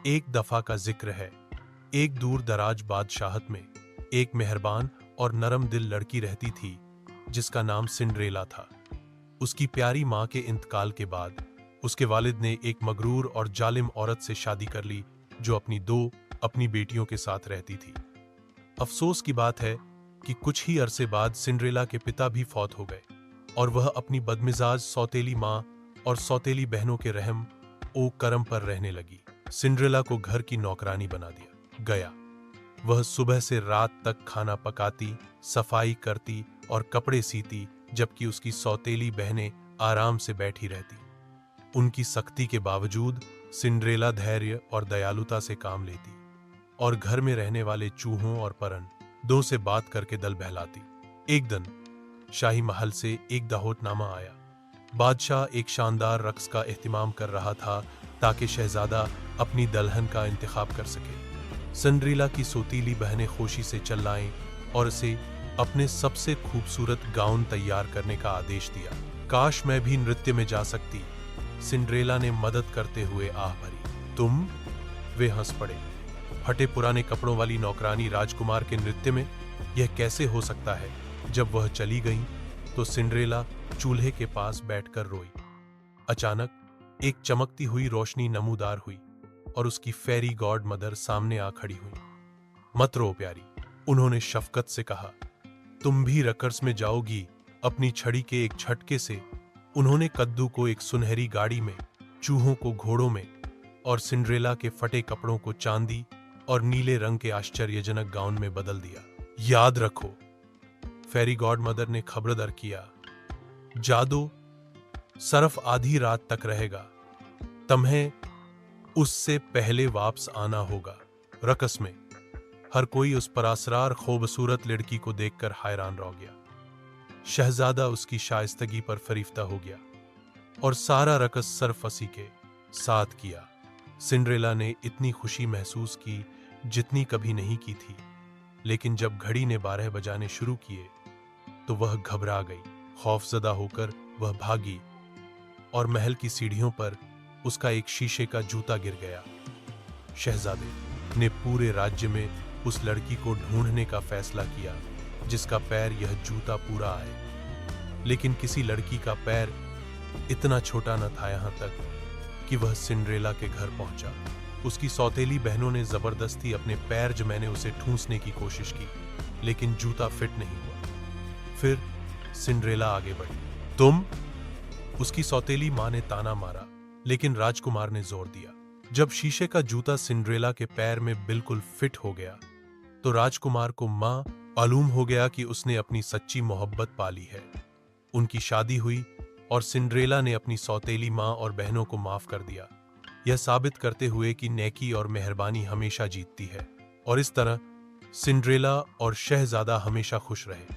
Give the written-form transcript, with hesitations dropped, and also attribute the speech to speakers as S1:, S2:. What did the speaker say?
S1: एक दफा का जिक्र है। एक दूर दराज बादशाहत में एक मेहरबान और नरम दिल लड़की रहती थी जिसका नाम सिंड्रेला था। उसकी प्यारी माँ के इंतकाल के बाद उसके वालिद ने एक मगरूर और जालिम औरत से शादी कर ली जो अपनी बेटियों के साथ रहती थी। अफसोस की बात है कि कुछ ही अरसे बाद सिंड्रेला के पिता भी फौत हो गए और वह अपनी बदमिजाज सौतेली माँ और सौतेली बहनों के रहम ओ करम पर रहने लगी। सिंड्रेला को घर की नौकरानी बना दिया गया। वह सुबह से रात तक खाना पकाती, सफाई करती और कपड़े सीती, जबकि उसकी सौतेली बहनें आराम से बैठी रहती। उनकी सख्ती के बावजूद सिंड्रेला धैर्य और दयालुता से काम लेती और घर में रहने वाले चूहों और परिंदों से बात करके दल बहलाती। एक दिन शाही महल से एक दाहोदनामा आया। बादशाह एक शानदार रक्स का एहतिमाम कर रहा था ताकि शहजादा अपनी दुल्हन का इंतखाब कर सके। सिंड्रेला की सौतीली बहनें खुशी से चिल्लाईं और उसे अपने सबसे खूबसूरत गाउन तैयार करने का आदेश दिया। काश मैं भी नृत्य में जा सकती, सिंड्रेला ने मदद करते हुए आह भरी। तुम? वे हंस पड़े। फटे पुराने कपड़ों वाली नौकरानी राजकुमार के नृत्य में? यह कैसे हो सकता है? जब वह चली गई तो सिंड्रेला चूल्हे के पास बैठकर रोई। अचानक एक चमकती हुई रोशनी नमूदार हुई और उसकी फेरी गॉड मदर सामने आ खड़ी हुई। मत रो प्यारी, उन्होंने शफकत से कहा। तुम भी रकर्स में जाओगी। अपनी छड़ी के एक झटके से उन्होंने कद्दू को एक सुनहरी गाड़ी में, चूहों को घोड़ों में और सिंड्रेला के फटे कपड़ों को चांदी और नीले रंग के आश्चर्यजनक गाउन में बदल दिया। याद रखो, फेरी गॉड मदर ने खबरदार किया, जादू सिर्फ आधी रात तक रहेगा। तुम्हें उससे पहले वापस आना होगा। रकस में हर कोई उस परासरार खूबसूरत लड़की को देखकर हैरान रह गया। शहजादा उसकी शाइस्तगी पर फरीफ्ता हो गया और सारा रकस सरफसी के साथ किया। सिंड्रेला ने इतनी खुशी महसूस की जितनी कभी नहीं की थी, लेकिन जब घड़ी ने 12 बजाने शुरू किए तो वह घबरा गई। खौफजदा होकर वह भागी और महल की सीढ़ियों पर उसका एक शीशे का जूता गिर गया। शहजादे ने पूरे राज्य में उस लड़की को ढूंढने का फैसला किया जिसका पैर यह जूता पूरा आए, लेकिन किसी लड़की का पैर इतना छोटा न था यहां तक कि वह सिंड्रेला के घर पहुंचा। उसकी सौतेली बहनों ने जबरदस्ती अपने पैर जमाने उसे ठूंसने की कोशिश की, लेकिन जूता फिट नहीं हुआ। फिर सिंड्रेला आगे बढ़ी। तुम? उसकी सौतेली मां ने ताना मारा, लेकिन राजकुमार ने जोर दिया। जब शीशे का जूता सिंड्रेला के पैर में बिल्कुल फिट हो गया तो राजकुमार को मालूम हो गया कि उसने अपनी सच्ची मोहब्बत पाली है। उनकी शादी हुई और सिंड्रेला ने अपनी सौतेली मां और बहनों को माफ कर दिया, यह साबित करते हुए कि नेकी और मेहरबानी हमेशा जीतती है। और इस तरह सिंड्रेला और शहजादा हमेशा खुश रहे।